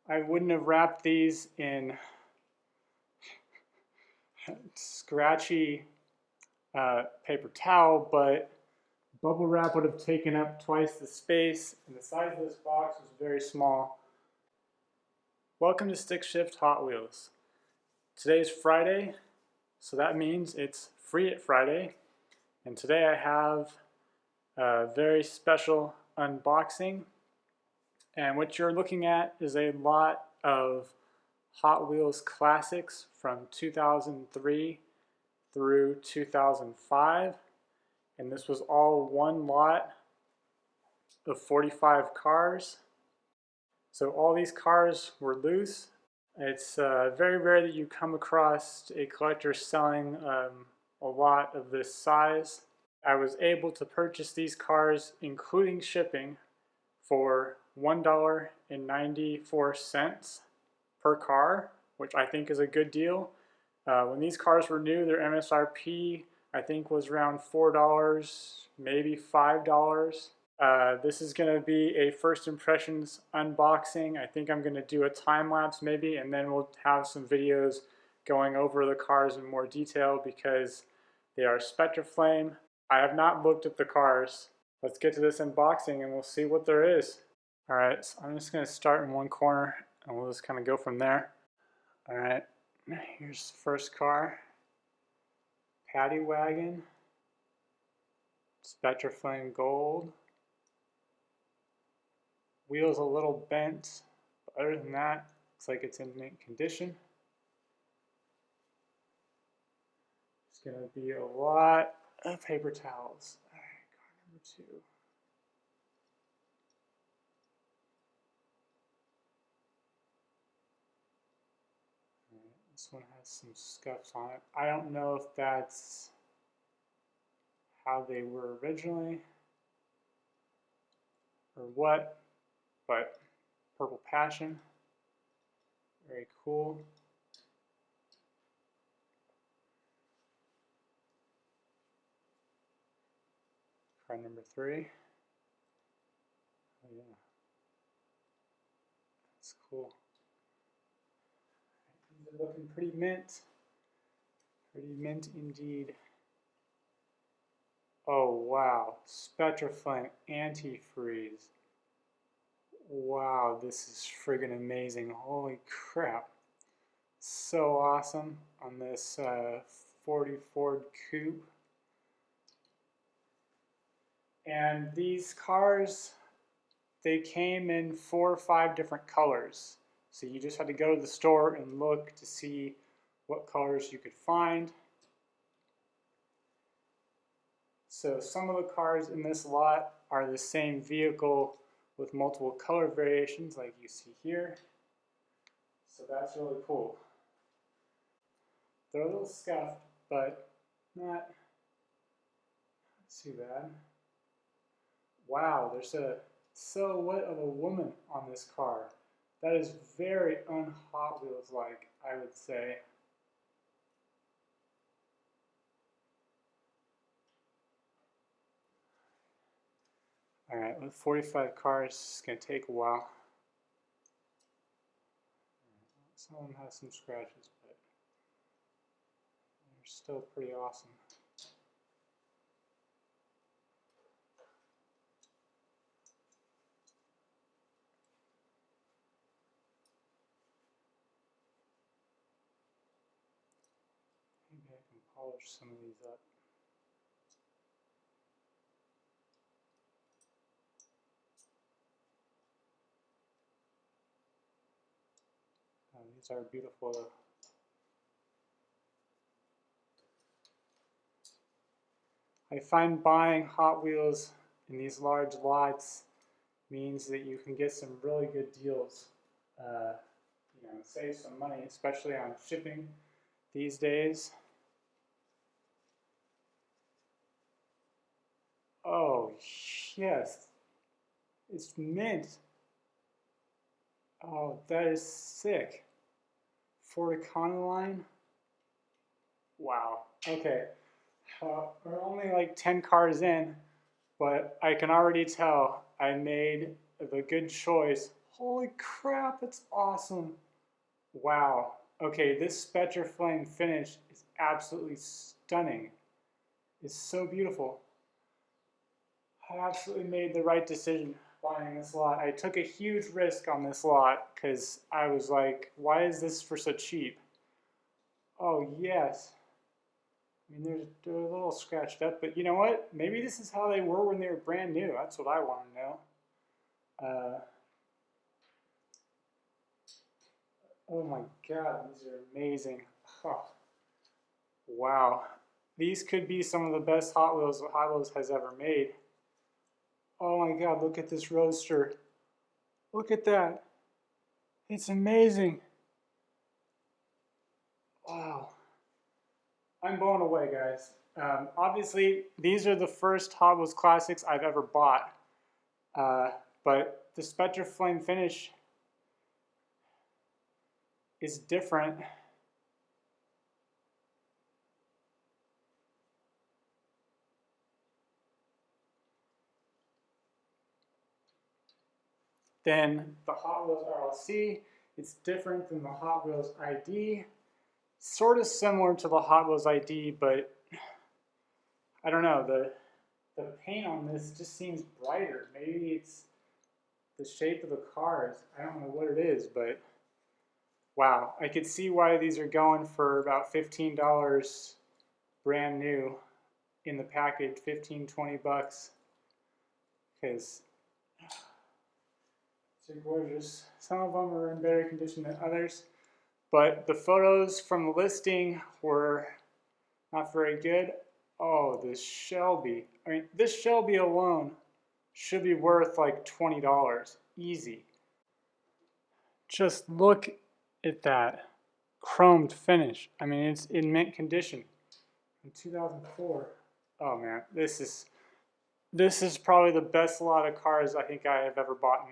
I wouldn't have wrapped these in scratchy paper towel, but bubble wrap would have taken up twice the space, and the size of this box was very small. Welcome to Stick Shift Hot Wheels. Today is Friday, so that means it's Free It Friday, and today I have a very special unboxing. And what you're looking at is a lot of Hot Wheels classics from 2003 through 2005. And this was all one lot of 45 cars. So all these cars were loose. It's very rare that you come across a collector selling a lot of this size. I was able to purchase these cars, including shipping, for $1.94 per car, which I think is a good deal. When these cars were new, their MSRP I think was around $4, maybe $5. This is going to be a first impressions unboxing. I think I'm going to do a time lapse maybe, and then we'll have some videos going over the cars in more detail because they are Spectra Flame. I have not looked at the cars. Let's get to this unboxing and we'll see what there is. Alright, so I'm just going to start in one corner and we'll just kind of go from there. Alright, here's the first car. Paddy Wagon. Spectra Flame Gold. Wheels a little bent, but other than that, looks like it's in mint condition. It's going to be a lot of paper towels. Alright, car number 2. This one has some scuffs on it. I don't know if that's how they were originally or what, but Purple Passion, very cool. Car number 3. Oh yeah, that's cool. These are looking pretty mint indeed. Oh wow, Spectra Flame antifreeze. Wow, this is friggin' amazing. Holy crap. So awesome on this 40 Ford Coupe. And these cars, they came in 4 or 5 different colors. So you just had to go to the store and look to see what colors you could find. So some of the cars in this lot are the same vehicle with multiple color variations like you see here. So that's really cool. They're a little scuffed, but not too bad. Wow, there's a silhouette of a woman on this car. That is very un-Hot Wheels-like, I would say. Alright, with 45 cars, it's going to take a while. Some of them have some scratches, but they're still pretty awesome. Maybe I can polish some of these up. These are beautiful though. I find buying Hot Wheels in these large lots means that you can get some really good deals. Save some money, especially on shipping these days. Oh, yes. It's mint. Oh, that is sick. Ford Econoline. Wow. Okay. We're only like 10 cars in, but I can already tell I made the good choice Holy crap, that's awesome. Wow. Okay, this spectra flame finish is absolutely stunning. It's so beautiful. I absolutely made the right decision buying this lot. I took a huge risk on this lot because I was like, why is this for so cheap? Oh, yes. I mean, they're a little scratched up, but you know what? Maybe this is how they were when they were brand new. That's what I want to know. Oh my God, these are amazing. Oh, wow. These could be some of the best Hot Wheels has ever made. Oh my God, look at this roadster. Look at that. It's amazing. Wow. I'm blown away, guys. Obviously, these are the first Hot Wheels Classics I've ever bought. But the Spectra Flame finish is different. Than the Hot Wheels RLC. It's different than the Hot Wheels ID. Sort of similar to the Hot Wheels ID, but I don't know. The paint on this just seems brighter. Maybe it's the shape of the cars. I don't know what it is, but wow. I could see why these are going for about $15 brand new in the package, 15, 20 bucks. Because they're gorgeous. Some of them are in better condition than others. But the photos from the listing were not very good. Oh, this Shelby. I mean, this Shelby alone should be worth like $20. Easy. Just look at that chromed finish. I mean, it's in mint condition. In 2004. Oh man, this is probably the best lot of cars I think I have ever bought.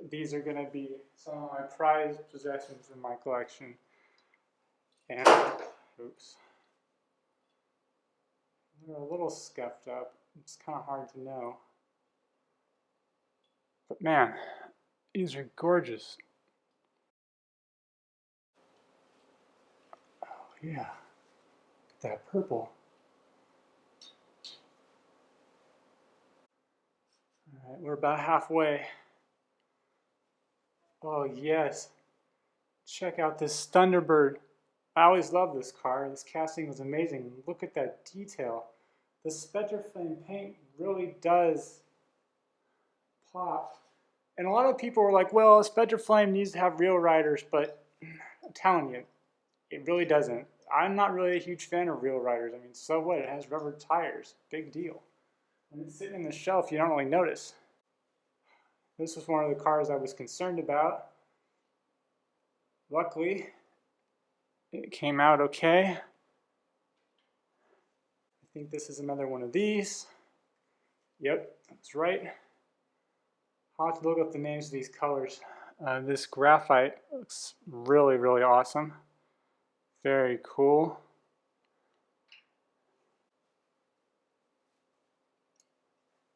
These are going to be some of my prized possessions in my collection. And, oops. They're a little scuffed up. It's kind of hard to know. But man, these are gorgeous. Oh yeah, look at that purple. All right, we're about halfway. Oh yes, check out this Thunderbird. I always loved this car. This casting was amazing. Look at that detail. The Spectra Flame paint really does pop. And a lot of people were like, well, Spectra Flame needs to have real riders, but I'm telling you, it really doesn't. I'm not really a huge fan of real riders. I mean, so what? It has rubber tires. Big deal. When it's sitting in the shelf, you don't really notice. This was one of the cars I was concerned about. Luckily, it came out okay. I think this is another one of these. Yep, that's right. I'll have to look up the names of these colors. This graphite looks really, really awesome. Very cool.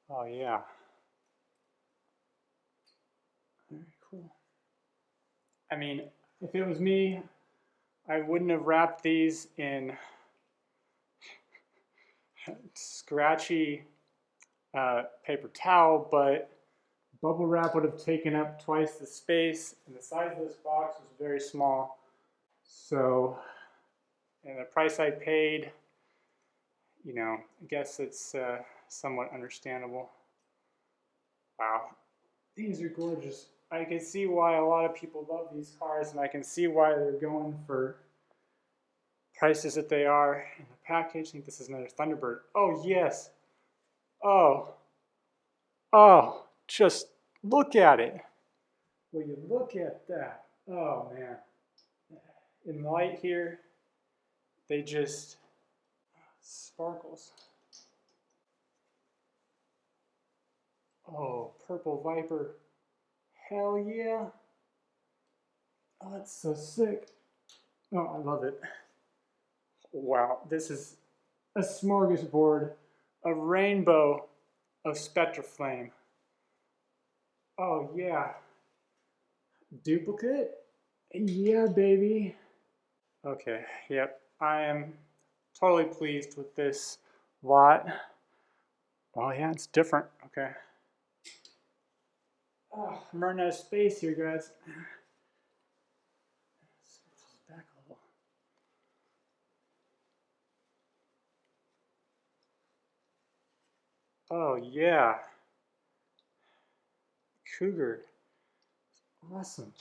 Oh yeah. Very cool. I mean, if it was me, I wouldn't have wrapped these in scratchy paper towel, but bubble wrap would have taken up twice the space, and the size of this box was very small. So, and the price I paid, you know, I guess it's somewhat understandable. Wow, these are gorgeous. I can see why a lot of people love these cars, and I can see why they're going for prices that they are. In the package, I think this is another Thunderbird. Oh, yes. Oh. Oh, just look at it. Will you look at that? Oh, man. In the light here, they just sparkles. Oh, purple Viper. Hell yeah. Oh, that's so sick. Oh, I love it. Wow, this is a smorgasbord, a rainbow of Spectra Flame. Oh yeah. Duplicate? Yeah, baby. Okay, yep. I am totally pleased with this lot. Well, yeah, it's different. Okay. Oh, I'm running out of space here, guys. Back a little. Oh, yeah. Cougar. Awesome.